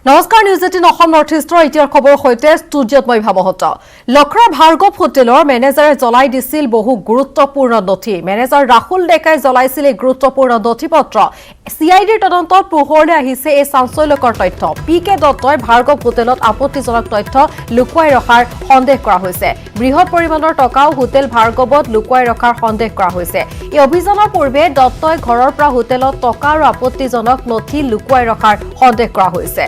নমস্কাৰ news 18 Assam north ইষ্টৰ এতিয়াৰ খবৰ হৈতে ষ্টুডিঅত মই ভাবহত লখৰা ভাৰ্গৱ হোটেলৰ মেনেজাৰে জ্বলাই দিছিল বহু গুৰুত্বপূৰ্ণ নথি মেনেজাৰ ৰাহুল ডেকাই জ্বলাইছিল এই গুৰুত্বপূৰ্ণ নথিপত্ৰ সিআইডিৰ তদন্তত পোহৰলৈ আহিছে এই চাঞ্চল্যকৰ তথ্য পিকে দত্তই ভাৰ্গৱ হোটেলত আপত্তিজনক তথ্য লুকুৱাই ৰখাৰ সন্দেহ কৰা হৈছে বৃহৎ পৰিমাণৰ টকাও হোটেল ভাৰ্গৱত লুকুৱাই ৰখাৰ সন্দেহ কৰা হৈছে এই অভিযানৰ পূৰ্বে দত্তই ঘৰৰ পৰা হোটেলত টকা আৰু আপত্তিজনক নথি লুকুৱাই ৰখাৰ সন্দেহ কৰা হৈছে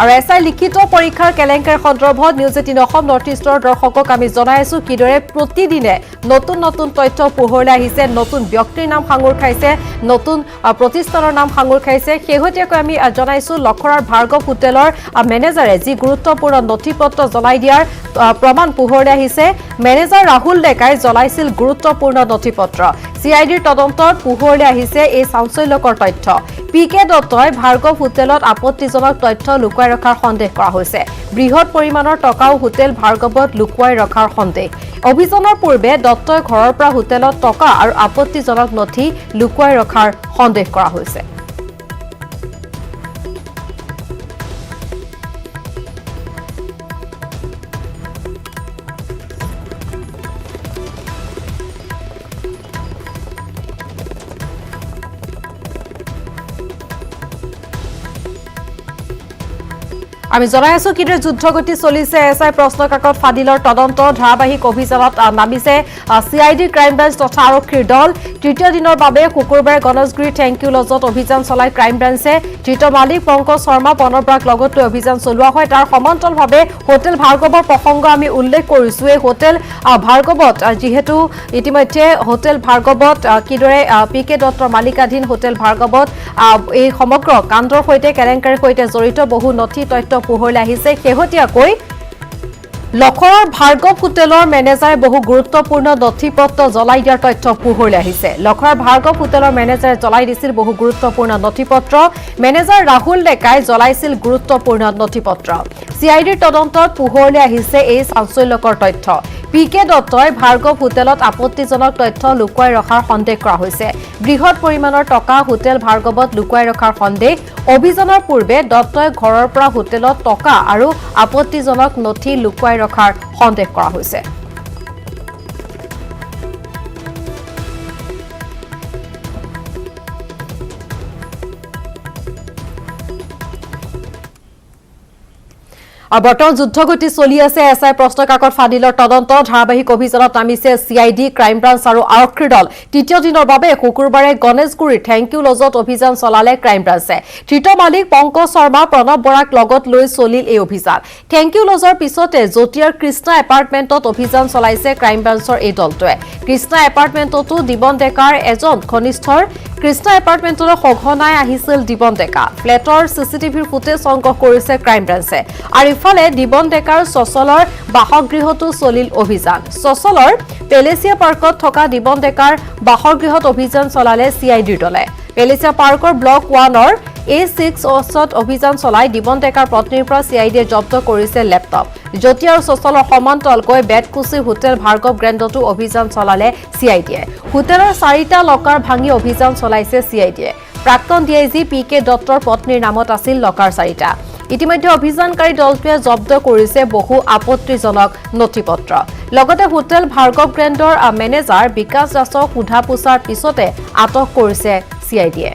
আৰু এছআই লিখিত পৰীক্ষাৰ কেলেংকাৰ সন্দৰ্ভত নিউজ 18 অসম নৰ্থ ইষ্টৰ দৰ্শকক আমি জনাইছো কিদৰে প্ৰতিদিনে নতুন নতুন তথ্য পোহৰলৈ আহিছে নতুন ব্যক্তিৰ নাম সাঙুৰ খাইছে নতুন প্ৰতিষ্ঠানৰ নাম সাঙুৰ খাইছে শেহতীয়াকৈ আমি জনাইছো লখৰাৰ ভাৰ্গৱ হোটেলৰ মেনেজাৰে যি গুৰুত্বপূৰ্ণ নথিপত্ৰ জ্বলাই দিয়াৰ প্ৰমাণ পোহৰলৈ আহিছে মেনেজাৰ ৰাহুল ডেকাই জ্বলাইছিল গুৰুত্বপূৰ্ণ নথিপত্ৰ সিআইডিৰ তদন্তত পোহৰলৈ আহিছে এই চাঞ্চল্যকৰ তথ্য পিকে দত্তই ভাৰ্গৱ হোটেলত আপত্তিজনক তথ্য লুকুৱাই ৰখাৰ সন্দেহ কৰা হৈছে বৃহৎ পৰিমাণৰ টকাও হোটেল ভাৰ্গৱত লুকুৱাই ৰখাৰ সন্দেহ অভিযানৰ পূৰ্বে দত্তই ঘৰৰ পৰা হোটেলত টকা আৰু আপত্তিজনক নথি লুকুৱাই ৰখাৰ সন্দেহ কৰা হৈছে আমি জনাই আছো কিদৰে যুদ্ধগতি চলিছে এছআই প্ৰশ্নকাকত ফাদিলৰ তদন্ত ধাৰাবাহিক অভিযানত নামিছে সিআইডি ক্ৰাইম ব্ৰাঞ্চ তথা আৰক্ষীৰ দল তৃতীয় দিনৰ বাবে শুকুৰবাৰে গণেশগুৰি থেংক ইউ লজত অভিযান চলাই ক্ৰাইম ব্ৰাঞ্চে তৃতীয় মালিক পংকজ শৰ্মা পনবৰাক লগত লৈ অভিযান চলোৱা হয় তাৰ সমান্তৰালভাৱে হোটেল ভাৰ্গৱৰ প্ৰসংগ আমি উল্লেখ কৰিছো এই হোটেল ভাৰ্গৱত যিহেতু ইতিমধ্যে হোটেল ভাৰ্গৱত কিদৰে পিকে দত্তৰ মালিকাধীন হোটেল ভাৰ্গৱত এই সমগ্ৰ কাণ্ডৰ সৈতে কেলেংকাৰীৰ সৈতে জড়িত বহু নথি তথ্য পোহৰলৈ আহিছে শেহতীয়াকৈ লখৰাৰ ভাৰ্গৱ হোটেলৰ মেনেজাৰে বহু গুৰুত্বপূৰ্ণ নথিপত্ৰ জ্বলাই দিয়াৰ তথ্য পোহৰলৈ আহিছে লখৰাৰ ভাৰ্গৱ হোটেলৰ মেনেজাৰে জ্বলাই দিছিল বহু গুৰুত্বপূৰ্ণ নথিপত্ৰ মেনেজাৰ ৰাহুল ডেকাই জ্বলাইছিল গুৰুত্বপূৰ্ণ নথিপত্ৰ সিআইডিৰ তদন্তত পোহৰলৈ আহিছে এই চাঞ্চল্যকৰ তথ্য পিকে দত্তই ভাৰ্গৱ হোটেলত আপত্তিজনক তথ্য লুকুৱাই ৰখাৰ সন্দেহ কৰা হৈছে বৃহৎ পৰিমাণৰ টকা হোটেল ভাৰ্গৱত লুকুৱাই ৰখাৰ সন্দেহ অভিযানৰ পূৰ্বে দত্তই ঘৰৰ পৰা হোটেলত টকা আৰু আপত্তিজনক নথি লুকুৱাই ৰখাৰ সন্দেহ কৰা হৈছে বৰ্তমান যুদ্ধগতি চলি আছে এছআই প্ৰশ্নকাকত ফাদিলৰ তদন্ত ধাৰাবাহিক অভিযানত নামিছে সিআইডি ক্ৰাইম ব্ৰাঞ্চ আৰু আৰক্ষীৰ দল তৃতীয় দিনৰ বাবে শুকুৰবাৰে গণেশগুৰি থেংক ইউ লজত অভিযান চলালে ক্ৰাইম ব্ৰাঞ্চে তৃতীয় মালিক পংকজ শৰ্মা প্ৰণৱ বৰাক লগত লৈ চলিল এই অভিযান থেংক ইউ লজৰ পিছতে জটিয়াৰ কৃষ্ণা এপাৰ্টমেণ্টত অভিযান চলাইছে ক্ৰাইম ব্ৰাঞ্চৰ এই দলটোৱে কৃষ্ণা এপাৰ্টমেণ্টতো দিবন ডেকাৰ এজন ঘনিষ্ঠৰ কৃষ্ণা এপাৰ্টমেণ্টলৈ সঘনাই আহিছিল দিবন ডেকা ফ্লেটৰ চিচিটিভিৰ ফুটেজ সংগ্ৰহ কৰিছে ক্ৰাইম ব্ৰাঞ্চে আৰু ইফালে দিবন ডেকাৰ চচলৰ বাসগৃহতো চলিল অভিযান চচলৰ পেলেচিয়া পাৰ্কত থকা দিবন ডেকাৰ বাসগৃহত অভিযান চলালে সিআইডিৰ দলে পেলেচিয়া পাৰ্কৰ ব্লক 1ৰ A6 অচত অভিযান চলাই দিবন ডেকাৰ পত্নীৰ পৰা সিআইডিয়ে জব্দ কৰিছে লেপটপ জটিয়াৰ চচলৰ সমান্তৰালকৈ বেডকুচি হোটেল ভাৰ্গৱ গ্ৰেণ্ডতো অভিযান চলালে সিআইডিয়ে হোটেলৰ 4টা লকাৰ ভাঙি অভিযান চলাইছে সিআইডিয়ে প্ৰাক্তন ডিআইজি পিকে দত্তৰ পত্নীৰ নামত আছিল লকাৰ 4টা ইতিমধ্যে অভিযানকাৰী দলটোৱে জব্দ কৰিছে বহু আপত্তিজনক নথিপত্ৰ লগতে হোটেল ভাৰ্গৱ গ্ৰেণ্ডৰ মেনেজাৰ বিকাশ দাসক সোধা পোছাৰ পিছতে আটক কৰিছে সিআইডিয়ে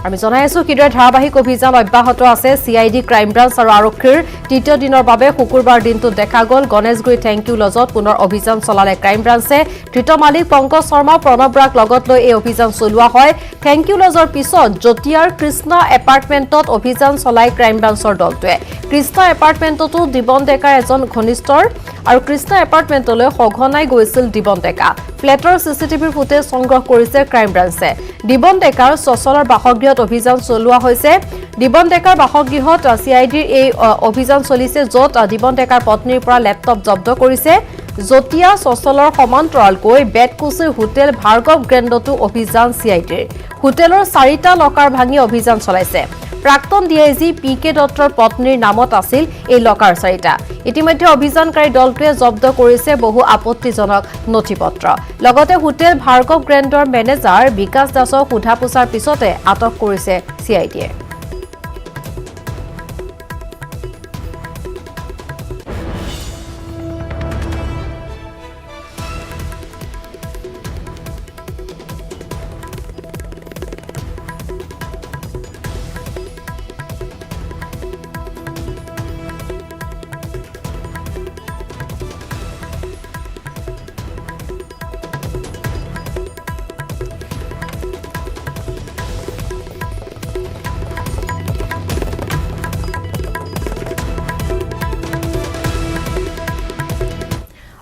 আমি জনাই আছো কিদৰে ধাৰাবাহিক অভিযান অব্যাহত আছে সিআইডি ক্ৰাইম ব্ৰাঞ্চ আৰু আৰক্ষীৰ তৃতীয় দিনৰ বাবে শুকুৰবাৰ দিনটো দেখা গ'ল গণেশগুৰি থেংক ইউ লজত পুনৰ অভিযান চলালে ক্ৰাইম ব্ৰাঞ্চে তৃতীয় মালিক পংকজ শৰ্মা প্ৰণৱ বৰাক লগত লৈ এই অভিযান চলোৱা হয় থেংক ইউ লজৰ পিছত জটিয়াৰ কৃষ্ণা এপাৰ্টমেণ্টত অভিযান চলাই ক্ৰাইম ব্ৰাঞ্চৰ দলটোৱে কৃষ্ণা এপাৰ্টমেণ্টতো দিবন ডেকাৰ এজন ঘনিষ্ঠৰ আৰু কৃষ্ণা এপাৰ্টমেণ্টলৈ সঘনাই গৈছিল দিবন ডেকা ফ্লেটৰ চিচিটিভিৰ ফুটেজ সংগ্ৰহ কৰিছে ক্ৰাইম ব্ৰাঞ্চে দিবন ডেকাৰ চচলৰ বাসগৃহত অভিযান চলোৱা হৈছে দিবন ডেকাৰ বাসগৃহত সিআইডিৰ এই অভিযান চলিছে য'ত দিবন ডেকাৰ পত্নীৰ পৰা লেপটপ জব্দ কৰিছে জটিয়া চচলৰ সমান্তৰালকৈ বেডকুচি হোটেল ভাৰ্গৱ গ্ৰেণ্ডতো অভিযান সিআইডিৰ হোটেলৰ 4টা লকাৰ ভাঙি অভিযান চলাইছে প্ৰাক্তন ডিআইজি PK দত্তৰ পত্নীৰ নামত আছিল এই লকাৰ চাৰিটা ইতিমধ্যে অভিযানকাৰী দলটোৱে জব্দ কৰিছে বহু আপত্তিজনক নথিপত্ৰ লগতে হোটেল ভাৰ্গৱ গ্ৰেণ্ডৰ মেনেজাৰ বিকাশ দাসক সোধা পোছাৰ পিছতে আটক কৰিছে CIDয়ে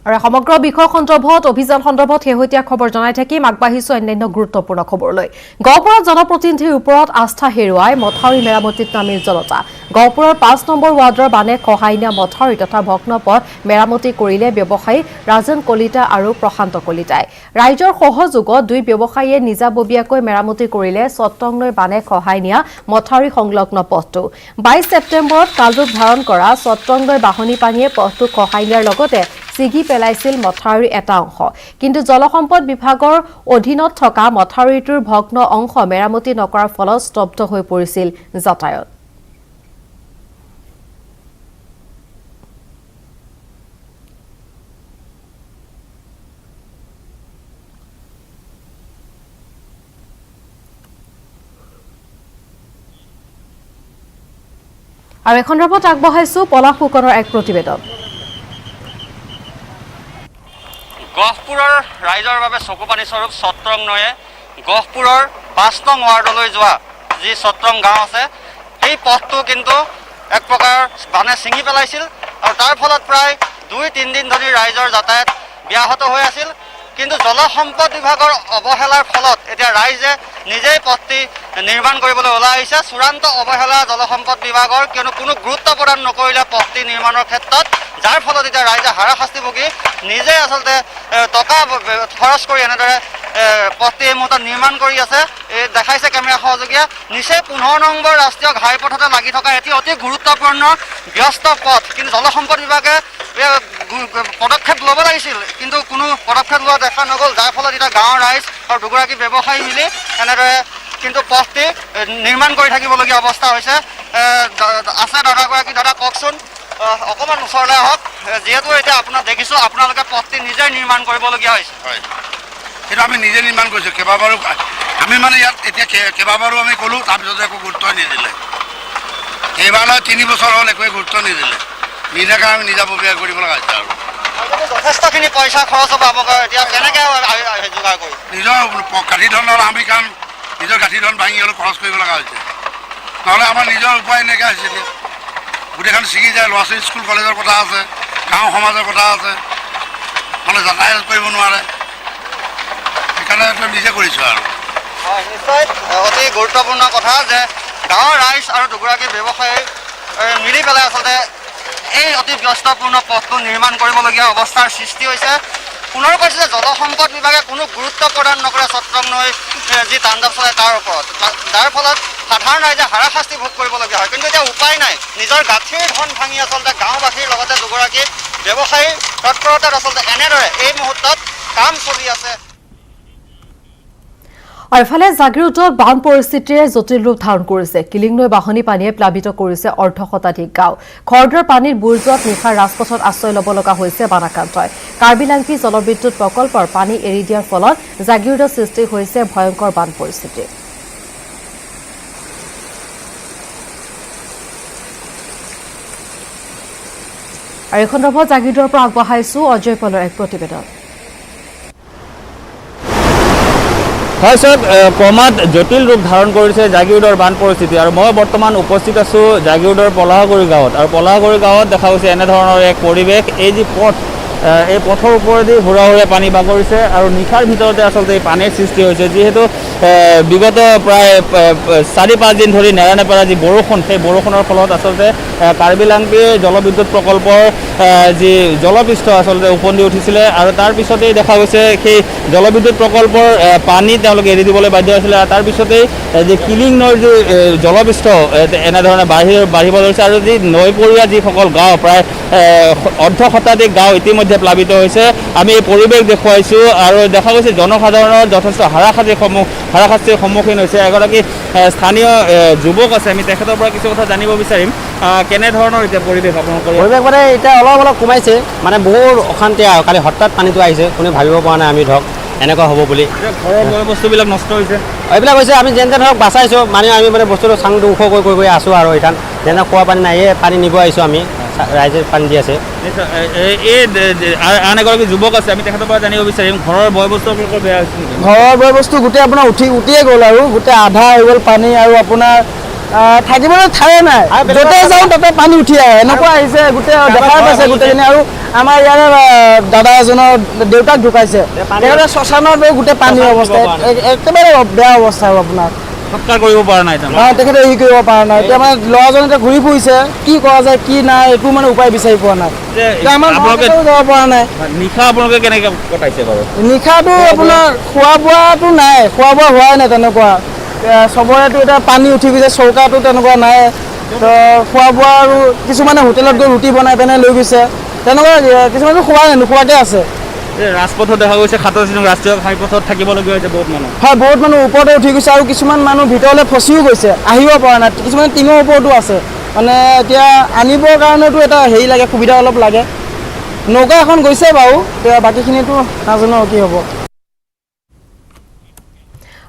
আৰু সমগ্ৰ বিষয় সন্দৰ্ভত অভিযান সন্দৰ্ভত শেহতীয়া খবৰ জনাই থাকি আগবাঢ়িছো অন্যান্য গুৰুত্বপূৰ্ণ খবৰলৈ গহপুৰৰ জনপ্ৰতিনিধিৰ ওপৰত আস্থা হেৰুৱাই মথাউৰি মেৰামতিত নামিল জনতা গহপুৰৰ 5 নম্বৰ ৱাৰ্ডৰ বানে খহাই নিয়া মথাউৰি তথা ভগ্ন পথ মেৰামতি কৰিলে ব্যৱসায়ী ৰাজন কলিতা আৰু প্ৰশান্ত কলিতাই ৰাইজৰ সহযোগত দুই ব্যৱসায়ীয়ে নিজাববীয়াকৈ মেৰামতি কৰিলে চট্টংনৈ বানে খহাই নিয়া মথাউৰি সংলগ্ন পথটো 22 ছেপ্টেম্বৰত কালৰূপ ধাৰণ কৰা চট্টংনৈ বাহনী পানীয়ে পথটো খহাই নিয়াৰ লগতে সিগি পেলাইছিল মথাউৰিৰ এটা অংশ কিন্তু জলসম্পদ বিভাগৰ অধীনত থকা মথাউৰিটোৰ ভগ্ন অংশ মেৰামতি নকৰাৰ ফলত স্তব্ধ হৈ পৰিছিল যাতায়াত আৰু এখন ৰিপৰ্ট আগবঢ়াইছো পলাশ ফুকনৰ এক প্ৰতিবেদন গহপুৰৰ ৰাইজৰ বাবে চকুপানী স্বৰূপ চট্টং নৈয়ে গহপুৰৰ 5 নং ৱাৰ্ডলৈ যোৱা যি চট্টং গাঁও আছে সেই পথটো কিন্তু এক প্ৰকাৰ বানে ছিঙি পেলাইছিল আৰু তাৰ ফলত প্ৰায় 2-3 দিন ধৰি ৰাইজৰ যাতায়াত ব্যাহত হৈ আছিল কিন্তু জলসম্পদ বিভাগৰ অৱহেলাৰ ফলত এতিয়া ৰাইজে নিজেই পথটি নিৰ্মাণ কৰিবলৈ ওলাই আহিছে চূড়ান্ত অৱহেলা জলসম্পদ বিভাগৰ কিয়নো কোনো গুৰুত্ব প্ৰদান নকৰিলে পথটি নিৰ্মাণৰ ক্ষেত্ৰত যাৰ ফলত এতিয়া ৰাইজে হাৰাশাস্তি ভুগি নিজে আচলতে টকা খৰচ কৰি এনেদৰে পথটি এই মুহূৰ্তত নিৰ্মাণ কৰি আছে দেখাইছে কেমেৰা সহযোগীয়ে নিচেই 15 নম্বৰ ৰাষ্ট্ৰীয় ঘাইপথতে লাগি থকা এটি অতি গুৰুত্বপূৰ্ণ ব্যস্ত পথ কিন্তু জলসম্পদ বিভাগে পদক্ষেপ ল'ব লাগিছিল কিন্তু কোনো পদক্ষেপ লোৱা দেখা নগ'ল যাৰ ফলত এতিয়া গাঁৱৰ ৰাইজ আৰু দুগৰাকী ব্যৱসায়ী মিলি এনেদৰে কিন্তু পথটি নিৰ্মাণ কৰি থাকিবলগীয়া অৱস্থা হৈছে আছে দাদাগৰাকী দাদা কওকচোন অকণমান ওচৰলৈ আহক যিহেতু এতিয়া আপোনাক দেখিছোঁ আপোনালোকে পথটি নিজে নিৰ্মাণ কৰিবলগীয়া হৈছে হয় সেইটো আমি নিজে নিৰ্মাণ কৰিছোঁ কেইবাবাৰো আমি মানে ইয়াত এতিয়া কেইবাবাৰো আমি ক'লোঁ তাৰপিছত একো গুৰুত্ব নিদিলে এইবাৰলৈ 3 বছৰ হ'ল একোৱে গুৰুত্ব নিদিলে নিজাকৈ আমি নিজাববীয়া কৰিব লগা হৈছে আৰু যথেষ্টখিনি পইচা খৰচ হ'ব এতিয়া কেনেকৈ যোগাৰ কৰি নিজৰ গাঁঠি ধনৰ আমি কাৰণ নিজৰ গাঁঠি ধন ভাঙি হ'লেও খৰচ কৰিব লগা হৈছে নহ'লে আমাৰ নিজৰ উপায় এনেকৈ হৈছে এতিয়া গোটেইখন ছিগি যায় ল'ৰা ছোৱালী স্কুল কলেজৰ কথা আছে গাঁও সমাজৰ কথা আছে মানে যাতায়াত কৰিব নোৱাৰে সেইকাৰণে নিজে কৰিছোঁ আৰু হয় নিশ্চয় অতি গুৰুত্বপূৰ্ণ কথা যে গাঁৱৰ ৰাইজ আৰু দুগৰাকী ব্যৱসায়ী মিলি পেলাই আচলতে এই অতি ব্যস্তপূৰ্ণ পথটো নিৰ্মাণ কৰিবলগীয়া অৱস্থাৰ সৃষ্টি হৈছে পুনৰ কৈছে যে জলসম্পদ বিভাগে কোনো গুৰুত্ব প্ৰদান নকৰে চট্টং নৈ যি তাণ্ডৱ চলে তাৰ ওপৰত যাৰ ফলত সাধাৰণ ৰাইজে হাৰাশাস্তি ভোগ কৰিবলগীয়া হয় কিন্তু এতিয়া উপায় নাই নিজৰ গাঁঠিৰ ধন ভাঙি আচলতে গাঁওবাসীৰ লগতে দুগৰাকী ব্যৱসায়ীৰ তৎপৰতাত আচলতে এনেদৰে এই মুহূৰ্তত কাম চলি আছে আৰু ইফালে জাগিৰোডত বান পৰিস্থিতিৰে জটিল ৰূপ ধাৰণ কৰিছে কিলিংনৈ বাহনী পানীয়ে প্লাবিত কৰিছে অৰ্ধশতাধিক গাঁও ঘৰদুৱাৰ পানীত বুৰ যোৱাত নিশাৰ ৰাজপথত আশ্ৰয় ল'ব লগা হৈছে বানাক্ৰান্তই কাৰ্বিলাংকি জলবিদ্যুৎ প্ৰকল্পৰ পানী এৰি দিয়াৰ ফলত জাগিৰোডত সৃষ্টি হৈছে ভয়ংকৰ বান পৰিস্থিতি আৰু এই সন্দৰ্ভত জাগিৰোডৰ পৰা আগবঢ়াইছো অজয় পলৰ এক প্ৰতিবেদন হয় স্যাৰ ক্ৰমাৎ জটিল ৰূপ ধাৰণ কৰেছে জাগিৰোডৰ বান পৰিস্থিতি আৰু মই বৰ্তমান উপস্থিত আছো জাগিৰোডৰ পলাহাগুৰি গাঁৱত আৰু পলাহাগুৰি গাঁৱত দেখা গৈছে এনে ধৰণৰ এক পৰিৱেশ এই যে পথ এই পথৰ ওপৰেদি হুৰা হুৰে পানী বাগৰিছে আৰু নিশাৰ ভিতৰতে আচলতে এই পানীৰ সৃষ্টি হৈছে যিহেতু বিগত প্ৰায় 4-5 দিন ধৰি নেৰানেপেৰা যি বৰষুণ, সেই বৰষুণৰ ফলত আচলতে কাৰ্বি লাংপি জলবিদ্যুৎ প্ৰকল্পৰ যি জলপৃষ্ঠ আচলতে ওপন্দি উঠিছিলে আৰু তাৰ পিছতেই দেখা গৈছে সেই জলবিদ্যুৎ প্ৰকল্পৰ পানী তেওঁলোকে এৰি দিবলৈ বাধ্য হৈছিলে। আৰু তাৰপিছতেই যি কিলিং নৈৰ যি জলপৃষ্ঠ এনেধৰণে বাঢ়িব ধৰিছে আৰু যি নৈপৰীয়া যিসকল গাঁও, প্ৰায় অৰ্ধ শতাধিক গাঁও ইতিমধ্যে প্লাবিত হৈছে। আমি এই পৰিৱেশ দেখুৱাইছোঁ আৰু দেখা গৈছে জনসাধাৰণৰ যথেষ্ট হাৰাশাস্তিৰ সন্মুখীন হৈছে। এগৰাকী স্থানীয় যুৱক আছে, আমি তেখেতৰ পৰা কিছু কথা জানিব বিচাৰিম। কেনেধৰণৰ এতিয়া পৰিৱেশ আপোনালোকৰ? পৰিৱেশ মানে এতিয়া অলপ কমাইছে, মানে বহুত অশান্তি আৰু কালি হঠাৎ পানীটো আহিছে, কোনে ভাবিব পৰা নাই আমি ধৰক এনেকুৱা হ'ব বুলি। ঘৰৰ বয় বস্তুবিলাক নষ্ট হৈছে, এইবিলাক হৈছে আমি যেন ধৰক বাচাইছোঁ, মানে আমি মানে বস্তুটো চাংটো ওখ কৰি আছোঁ আৰু এইখন যেনে খোৱা পানী নাই, এই পানী নিব আহিছোঁ আমি, ৰাইজে পানী দি আছে। এই আন এগৰাকী যুৱক আছে, আমি তেখেতৰ পৰা জানিব বিচাৰিম ঘৰৰ বয় বস্তু আপোনালোকৰ বেয়া হৈছে নেকি? ঘৰৰ বয় বস্তু গোটেই আপোনাৰ উঠিয়ে গ'ল আৰু গোটেই আধা হৈ গ'ল পানী, আৰু আপোনাৰ থাকিবলৈ ঠায়ে নাই, য'তে যাওঁ তাতে পানী উঠি আহে, এনেকুৱা আহিছে গোটেই দেখাই পাইছে গোটেইখিনি। আৰু আমাৰ ইয়াৰে দাদা এজনৰ দেউতাক ঢুকাইছে, তেখেতে শ্মশানত গোটেই পানীৰ অৱস্থা, একেবাৰে বেয়া অৱস্থা আৰু আপোনাৰ সৎকাৰ কৰিব পৰা নাই তেখেতে হেৰি কৰিব পৰা নাই। এতিয়া মানে ল'ৰাজন এতিয়া ঘূৰি ফুৰিছে, কি কৰা যায় কি নাই একো মানে উপায় বিচাৰি পোৱা নাই। আমাৰ ঘৰলৈও যাব পৰা নাই। নিশা আপোনালোকে কেনেকৈ কটাইছে বাৰু? নিশাটো আপোনাৰ খোৱা বোৱাটো নাই, খোৱা বোৱা হোৱাই নাই তেনেকুৱা। চবৰেতো এতিয়া পানী উঠি গৈছে, চৌকাটো তেনেকুৱা নাই, তো খোৱা বোৱা আৰু কিছুমানে হোটেলত গৈ ৰুটি বনাই পেলাই লৈ গৈছে, তেনেকুৱা কিছুমানে নোখোৱাকৈ আছে। ৰাজপথত দেখা গৈছে, ৰাষ্ট্ৰীয় ঘাইপথত থাকিবলগীয়া হৈছে বহুত মানুহ। হয়, বহুত মানুহ ওপৰতে উঠি গৈছে আৰু কিছুমান মানুহ ভিতৰলৈ ফচিও গৈছে, আহিব পৰা নাই। কিছুমান টিঙৰ ওপৰতো আছে, মানে এতিয়া আনিবৰ কাৰণেতো এটা হেৰি লাগে, সুবিধা অলপ লাগে। নৌকা এখন গৈছে বাৰু, এতিয়া বাকীখিনিতো নাজানো কি হ'ব।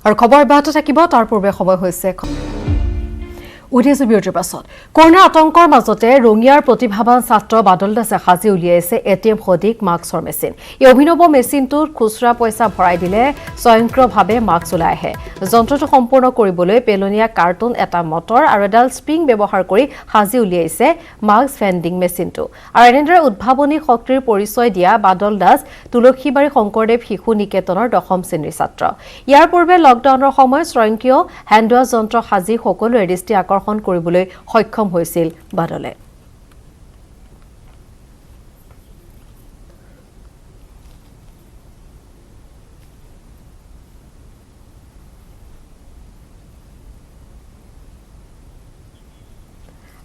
আৰু খবৰ অব্যাহত থাকিব, তাৰ পূৰ্বে সময় হৈছে উঠিছো বিৰতিৰ পাছত। কৰোনাৰ আতংকৰ মাজতে ৰঙিয়াৰ প্ৰতিভাৱান ছাত্ৰ বাদল দাসে সাজি উলিয়াইছে ATM সদৃশ মাস্কৰ মেচিন। এই অভিনৱ মেচিনটোত খুচুৰা পইচা ভৰাই দিলে স্বয়ংক্ৰিয়ভাৱে মাস্ক ওলাই আহে। যন্ত্ৰটো সম্পূৰ্ণ কৰিবলৈ পেলনীয়া কাৰ্টুন, এটা মটৰ আৰু এডাল স্প্ৰিং ব্যৱহাৰ কৰি সাজি উলিয়াইছে মাস্ক ভেণ্ডিং মেচিনটো। আৰু এনেদৰে উদ্ভাৱনী শক্তিৰ পৰিচয় দিয়া বাদল দাস তুলসীবাৰী শংকৰদেৱ শিশু নিকেতনৰ 10ম শ্ৰেণীৰ ছাত্ৰ। ইয়াৰ পূৰ্বে লকডাউনৰ সময়ত স্বয়ংক্ৰিয় হেণ্ডৱাছ যন্ত্ৰ সাজি সকলোৰে দৃষ্টি আকৰ্ষণ কৰিবলৈ সক্ষম হৈছিল বাদলে।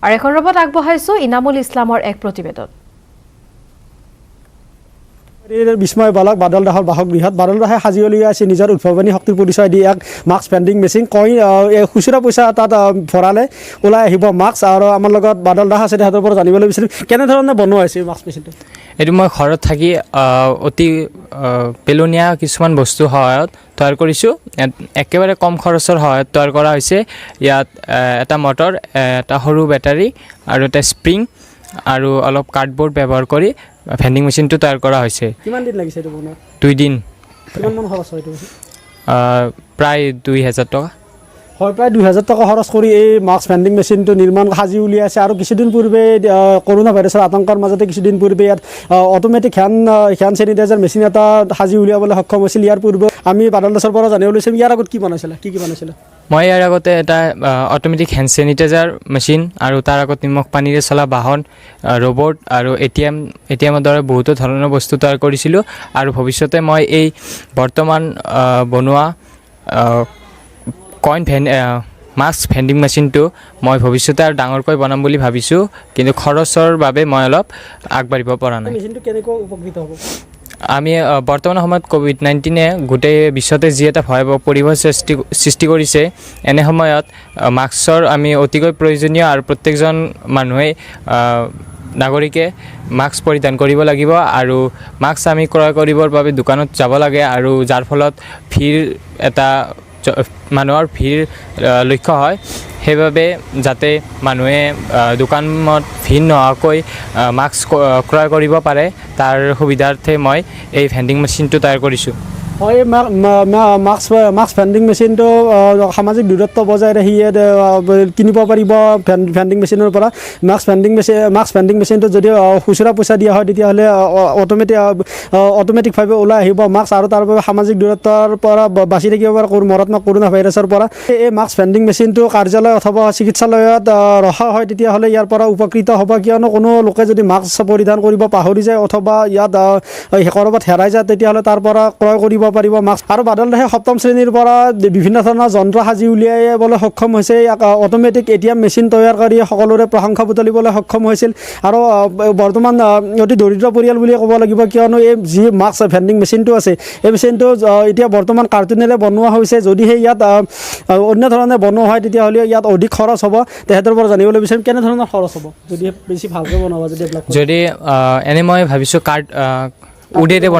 আৰু এখন ৰূপত আগবঢ়াইছো ইনামুল ইছলামৰ এক প্ৰতিবেদন। বিস্ময় বালক বাদল দাসৰ বাসগৃহত বাদল দাসে সাজি উলিয়াইছে নিজৰ উদ্ভাৱনী শক্তিৰ পৰিচয় দি এক মাস্ক ভেণ্ডিং মেচিন। খুচুৰা পইচা তাত ভৰালে ওলাই আহিব মাস্ক। আৰু আমাৰ লগত বাদল দাস আছে, তেখেতৰ পৰা জানিবলৈ বিচাৰিম কেনেধৰণে বনোৱা হৈছে মাস্ক মেচিনটো। এইটো মই ঘৰত থাকি অতি পেলনীয়া কিছুমান বস্তু সহায়ত তৈয়াৰ কৰিছোঁ। একেবাৰে কম খৰচৰ সহায়ত তৈয়াৰ কৰা হৈছে। ইয়াত এটা মটৰ, এটা সৰু বেটাৰী আৰু এটা স্প্ৰিং আৰু অলপ কাৰ্ডবৰ্ড ব্যৱহাৰ কৰি ভেণ্ডিং মেচিনটো তৈয়াৰ কৰা হৈছে। কিমান দিন লাগিছে এইটো বনোৱা? 2 দিন। কিমান মান খৰচ হয় এইটো? প্ৰায় 2000 টকা। হয়, প্ৰায় 2000 টকা খৰচ কৰি এই মাস্ক ভেণ্ডিং মেচিনটো নিৰ্মাণ সাজি উলিয়াইছে। আৰু কিছুদিন পূৰ্বে কৰোণা ভাইৰাছৰ আতংকৰ মাজতে কিছুদিন পূৰ্বে ইয়াত অট'মেটিক হেণ্ড চেনিটাইজাৰ মেচিন এটা সাজি উলিয়াবলৈ সক্ষম হৈছিল। ইয়াৰ পূৰ্বে আমি বাদল দাসৰ পৰা জানিব লৈছোঁ ইয়াৰ আগত কি বনাইছিলে, কি বনাইছিলে? মই ইয়াৰ আগতে এটা অট'মেটিক হেণ্ড চেনিটাইজাৰ মেচিন আৰু তাৰ আগত নিমখ পানীৰে চলা বাহন, ৰবট আৰু এটিএমৰ দৰে বহুতো ধৰণৰ বস্তু তৈয়াৰ কৰিছিলোঁ। আৰু ভৱিষ্যতে মই এই বৰ্তমান বনোৱা মাস্ক ভেণ্ডিং মেচিনটো মই ভৱিষ্যতে আৰু ডাঙৰকৈ বনাম বুলি ভাবিছোঁ, কিন্তু খৰচৰ বাবে মই অলপ আগবাঢ়িব পৰা নাই। মেচিনটো কেনেকৈ উপকৃত হ'ব? আমি বৰ্তমান সময়ত COVID-19 গোটেই বিশ্বতে যি এটা ভয়াৱহ পৰিৱেশ সৃষ্টি কৰিছে, এনে সময়ত মাস্কৰ আমি অতিকৈ প্ৰয়োজনীয় আৰু প্ৰত্যেকজন মানুহে নাগৰিকে মাস্ক পৰিধান কৰিব লাগিব। আৰু মাস্ক আমি ক্ৰয় কৰিবৰ বাবে দোকানত যাব লাগে, আৰু যাৰ ফলত মানুহৰ ভিৰ লক্ষ্য হয়। সেইবাবে যাতে মানুহে দোকানত ভিৰ নোহোৱাকৈ মাস্ক ক্ৰয় কৰিব পাৰে, তাৰ সুবিধাৰ্থে মই এই ভেণ্ডিং মেচিনটো তৈয়াৰ কৰিছোঁ। হয় মাস্ক ভেণ্ডিং মেচিনটো সামাজিক দূৰত্ব বজাই ৰাখি কিনিব পাৰিব ভেণ্ডিং মেচিনৰ পৰা মাস্ক ভেণ্ডিং মেচিনটো যদি খুচুৰা পইচা দিয়া হয় তেতিয়াহ'লে অট'মেটিকভাৱে ওলাই আহিব মাস্ক আৰু তাৰ বাবে সামাজিক দূৰত্বৰ পৰা বাচি থাকিব পাৰে মাৰাত্মক কৰোণা ভাইৰাছৰ পৰা এই মাস্ক ভেণ্ডিং মেচিনটো কাৰ্যালয় অথবা চিকিৎসালয়ত ৰখা হয় তেতিয়াহ'লে ইয়াৰ পৰা উপকৃত হ'ব কিয়নো কোনো লোকে যদি মাস্ক পৰিধান কৰিব পাহৰি যায় অথবা ইয়াত ক'ৰবাত হেৰাই যায় তেতিয়াহ'লে তাৰ পৰা ক্ৰয় কৰিব পাৰিব মাস্ক আৰু বাদল দাসে সপ্তম শ্ৰেণীৰ পৰা বিভিন্ন ধৰণৰ যন্ত্ৰ সাজি উলিয়াবলৈ সক্ষম হৈছে অট'মেটিক ATM মেচিন তৈয়াৰ কৰি সকলোৰে প্ৰশংসা বুটলিবলৈ সক্ষম হৈছিল আৰু বৰ্তমান অতি দৰিদ্ৰ পৰিয়াল বুলিয়ে ক'ব লাগিব কিয়নো এই যি মাস্ক ভেণ্ডিং মেচিনটো আছে এই মেচিনটো এতিয়া বৰ্তমান কাৰ্টুনেৰে বনোৱা হৈছে যদিহে ইয়াত অন্য ধৰণে বনোৱা হয় তেতিয়াহ'লে ইয়াত অধিক খৰচ হ'ব তেখেতৰ পৰা জানিবলৈ বিচাৰিম কেনেধৰণৰ খৰচ হ'ব যদি বেছি ভালকৈ বনাব যদি এনে মই ভাবিছোঁ উডেৰে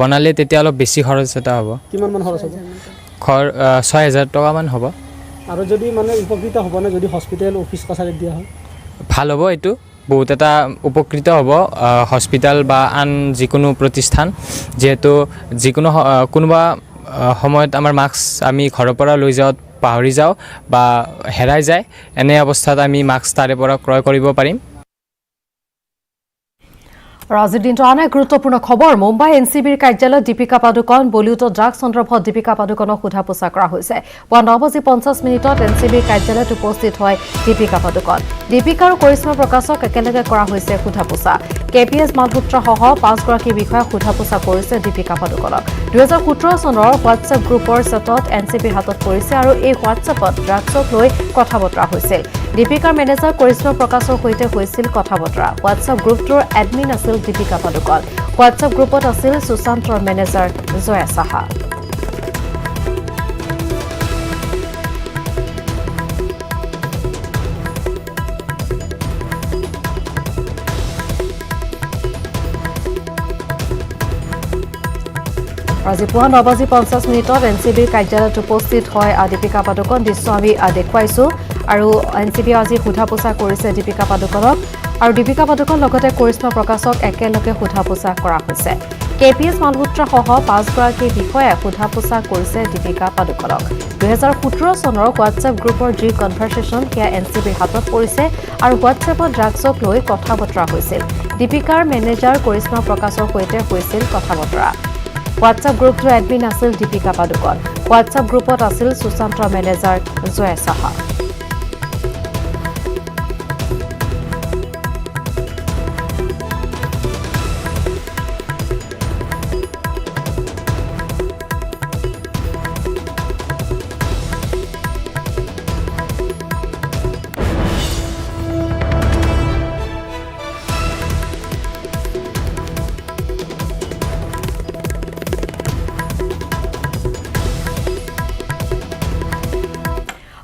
বনালে তেতিয়া অলপ বেছি খৰচ এটা হ'ব কিমানমান খৰচ হ'ব 6,000 টকামান হ'ব আৰু যদি মানে উপকৃত হ'বনে যদি হস্পিটেল অফিচ কাছাৰীত দিয়া হয় ভাল হ'ব এইটো বহুত এটা উপকৃত হ'ব হস্পিটেল বা আন যিকোনো প্ৰতিষ্ঠান যিহেতু যিকোনো কোনোবা সময়ত আমাৰ মাস্ক আমি ঘৰৰ পৰা লৈ যাওঁ পাহৰি যাওঁ বা হেৰাই যায় এনে অৱস্থাত আমি মাস্ক তাৰে পৰা ক্ৰয় কৰিব পাৰিম আজিৰ দিনটো আন এক গুৰুত্বপূৰ্ণ খবৰ মুম্বাই NCBৰ কাৰ্যালয়ত দীপিকা পাডুকন বলিউডৰ ড্ৰাগছ সন্দৰ্ভত দীপিকা পাডুকনক সোধা পোছা কৰা হৈছে 9:50 NCBৰ কাৰ্যালয়ত উপস্থিত হয় দীপিকা পাডুকন দীপিকা আৰু কৰিশ্মা প্ৰকাশক একেলগে কৰা হৈছে সোধা পোছা KPS মালহোত্ৰাসহ 5গৰাকী বিষয়াক সোধা পোছা কৰিছে দীপিকা পাডুকনক 2017 চনৰ হোৱাটছএপ গ্ৰুপৰ চেটত NCBৰ হাতত পৰিছে আৰু এই হোৱাটছএপত ড্ৰাগছক লৈ কথা বতৰা হৈছিল দীপিকাৰ মেনেজাৰ কৰিশ্মা প্ৰকাশৰ সৈতে হৈছিল কথা বতৰা হোৱাটছএপ গ্ৰুপটোৰ এডমিন আছিল দীপিকা পাডুকন হোৱাটছএপ গ্ৰুপত আছিল সুশান্তৰ মেনেজাৰ জয়া সাহা আজি পুৱা 9:50 NCBৰ কাৰ্যালয়ত উপস্থিত হয় দীপিকা পাডুকন দৃশ্য আমি দেখুৱাইছোঁ আৰু NCB আজি সোধা পোছা কৰিছে দীপিকা পাডুকনক আৰু দীপিকা পাডুকন লগতে কৰিশ্মা প্ৰকাশক একেলগে সোধা পোছা কৰা হৈছে KPS মালহোত্ৰাসহ 5গৰাকী বিষয়াক সোধা পোছা কৰিছে দীপিকা পাডুকনক 2017 চনৰ হোৱাটছএপ গ্ৰুপৰ যি কনভাৰচেশ্যন সেয়া NCBৰ হাতত পৰিছে আৰু হোৱাটছএপত ড্ৰাগছক লৈ কথা বতৰা হৈছিল দীপিকাৰ মেনেজাৰ কৰিশ্মা প্ৰকাশৰ সৈতে হৈছিল কথা বতৰা হোৱাটছএপ গ্ৰুপটোৰ এডমিন আছিল দীপিকা পাডুকন হোৱাটছএপ গ্ৰুপত আছিল সুশান্তৰ মেনেজাৰ জয়া সাহা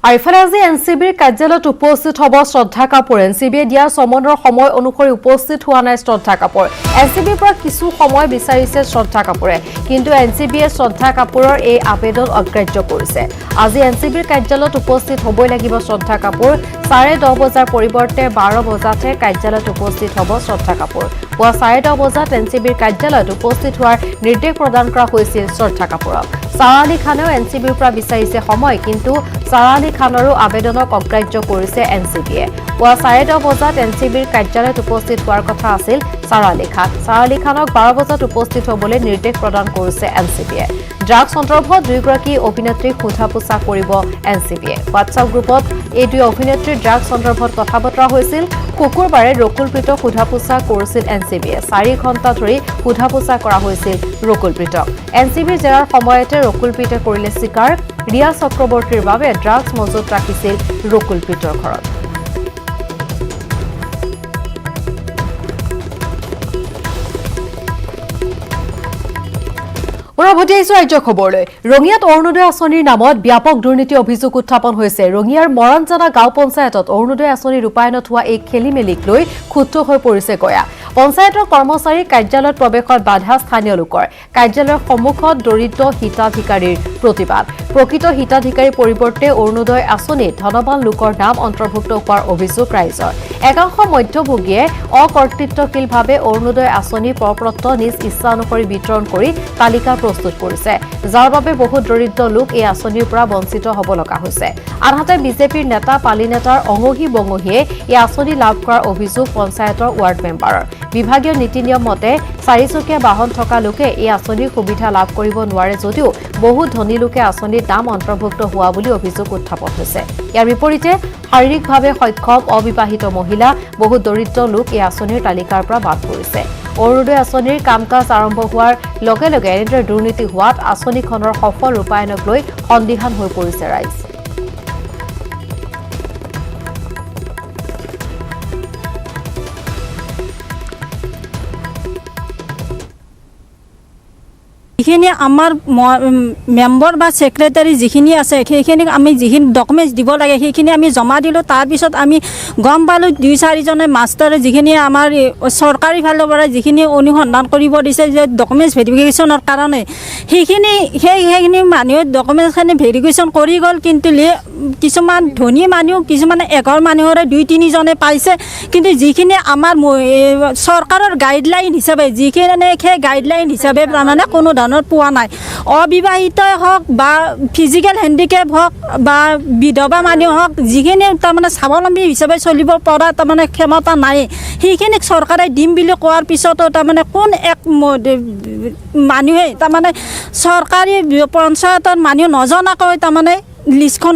আৰু ইফালে আজি NCBৰ কাৰ্যালয়ত উপস্থিত হ'ব শ্ৰদ্ধা কাপুৰ NCBয়ে দিয়া সমনৰ সময় অনুসৰি উপস্থিত হোৱা নাই শ্ৰদ্ধা কাপুৰ NCBৰ পৰা কিছু সময় বিচাৰিছে শ্ৰদ্ধা কাপুৰে কিন্তু NCBয়ে শ্ৰদ্ধা কাপুৰৰ এই আবেদন অগ্ৰাহ্য কৰিছে আজি NCBৰ কাৰ্যালয়ত উপস্থিত হ'বই লাগিব শ্ৰদ্ধা কাপুৰ 10:30 বজাৰ পৰিৱৰ্তে 12 বজাতহে কাৰ্যালয়ত উপস্থিত হ'ব শ্ৰদ্ধা কাপুৰ পুৱা 10:30 বজাত NCBৰ কাৰ্যালয়ত উপস্থিত হোৱাৰ নিৰ্দেশ প্ৰদান কৰা হৈছিল শ্ৰদ্ধা কাপুৰক সাৰা আলী খানেও NCBৰ পৰা বিচাৰিছে সময় কিন্তু সাৰা আলী খানৰো আবেদনক অগ্ৰাহ্য কৰিছে NCBয়ে পুৱা 10:30 বজাত NCBৰ কাৰ্যালয়ত উপস্থিত হোৱাৰ কথা আছিল সাৰা আলী খানক 12 বজাত উপস্থিত হ'বলৈ নিৰ্দেশ প্ৰদান কৰিছে NCBয়ে ড্ৰাগছ সন্দৰ্ভত দুয়োগৰাকী অভিনেত্ৰীক সোধা পোছা কৰিব NCBয়ে হোৱাটছএপ গ্ৰুপত এই দুই অভিনেত্ৰীৰ ড্ৰাগছ সন্দৰ্ভত কথা বতৰা হৈছিল শুকুৰবাৰে ৰকুলপ্ৰীতক সোধা পোছা কৰিছিল NCBয়ে 4 ঘণ্টা ধৰি সোধা পোছা কৰা হৈছিল ৰকুলপ্ৰীতক NCBৰ জেৰাৰ সময়তে ৰকুলপ্ৰীতে কৰিলে স্বীকাৰ ৰিয়া চক্ৰৱৰ্তীৰ বাবে ড্ৰাগছ মজুত ৰাখিছিল ৰকুলপ্ৰীতৰ ঘৰত উভতি আহিছো ৰাজ্য খবৰলৈ ৰঙিয়াত অৰুণোদয় আঁচনিৰ নামত ব্যাপক দুৰ্নীতি অভিযোগ উত্থাপন হৈছে ৰঙিয়াৰ মৰাণজানা গাঁও পঞ্চায়তত অৰুণোদয় আঁচনি ৰূপায়ণত হোৱা এই খেলিমেলিক লৈ ক্ষুব্ধ হৈ পৰিছে গয়া পঞ্চায়তৰ কৰ্মচাৰী কাৰ্যালয়ত প্ৰৱেশত বাধা স্থানীয় লোকৰ কাৰ্যালয়ৰ সন্মুখত দৰিদ্ৰ হিতাধিকাৰীৰ প্ৰতিবাদ প্ৰকৃত হিতাধিকাৰীৰ পৰিৱৰ্তে অৰুণোদয় আঁচনিত ধনবান লোকৰ নাম অন্তৰ্ভুক্ত হোৱাৰ অভিযোগ ৰাইজৰ একাংশ মধ্যভোগীয়ে অকৰ্তৃত্বশীলভাৱে অৰুণোদয় আঁচনিৰ প্ৰপত্ৰ নিজ ইচ্ছা অনুসৰি বিতৰণ কৰি তালিকা প্ৰস্তুত কৰিছে যাৰ বাবে বহু দৰিদ্ৰ লোক এই আঁচনিৰ পৰা বঞ্চিত হ'ব লগা হৈছে আনহাতে বিজেপিৰ নেতা পালি নেতাৰ অঙহী বঙহীয়ে এই আঁচনি লাভ কৰাৰ অভিযোগ পঞ্চায়তৰ ৱাৰ্ড মেম্বাৰৰ বিভাগীয় নীতি নিয়ম মতে চাৰিচকীয়া বাহন থকা লোকে এই আঁচনিৰ সুবিধা লাভ কৰিব নোৱাৰে যদিও বহু ধনী লোকে আঁচনিৰ নাম অন্তৰ্ভুক্ত হোৱা বুলি অভিযোগ উত্থাপন হৈছে ইয়াৰ বিপৰীতে শাৰীৰিকভাৱে সক্ষম অবিবাহিত মহিলা বহু দৰিদ্ৰ লোক এই আঁচনিৰ তালিকাৰ পৰা বাদ পৰিছে অৰুণোদয় আঁচনিৰ কাম কাজ আৰম্ভ হোৱাৰ লগে লগে এনেদৰে দুৰ্নীতি হোৱাত আঁচনিখনৰ সফল ৰূপায়ণক লৈ সন্দিহান হৈ পৰিছে ৰাইজ যিখিনি আমাৰ মেম্বাৰ বা ছেক্ৰেটাৰী যিখিনি আছে সেইখিনিক আমি যিখিনি ডকুমেণ্টছ দিব লাগে সেইখিনি আমি জমা দিলোঁ তাৰপিছত আমি গম পালোঁ 2-4জনে মাষ্টাৰে যিখিনি আমাৰ চৰকাৰী ফালৰ পৰা যিখিনি অনুসন্ধান কৰিব দিছে যে ডকুমেণ্টছ ভেৰিফিকেশ্যনৰ কাৰণে সেইখিনি মানুহে ডকুমেণ্টছখিনি ভেৰিফিকেশ্যন কৰি গ'ল কিন্তু কিছুমান ধনী মানুহ কিছুমান এঘৰ মানুহৰে 2-3জনে পাইছে কিন্তু যিখিনি আমাৰ চৰকাৰৰ গাইডলাইন হিচাপে যিখিনি সেই গাইডলাইন হিচাপে তাৰমানে কোনো ধৰণৰ পোৱা নাই অবিবাহিতই হওক বা ফিজিকেল হেণ্ডিকেপ হওক বা বিধৱা মানুহ হওক যিখিনি তাৰমানে স্বাৱলম্বী হিচাপে চলিব পৰা তাৰমানে ক্ষমতা নাই সেইখিনিক চৰকাৰে দিম বুলি কোৱাৰ পিছতো তাৰমানে কোন এক মানুহে তাৰমানে চৰকাৰী পঞ্চায়তৰ মানুহ নজনাকৈ তাৰমানে লিষ্টখন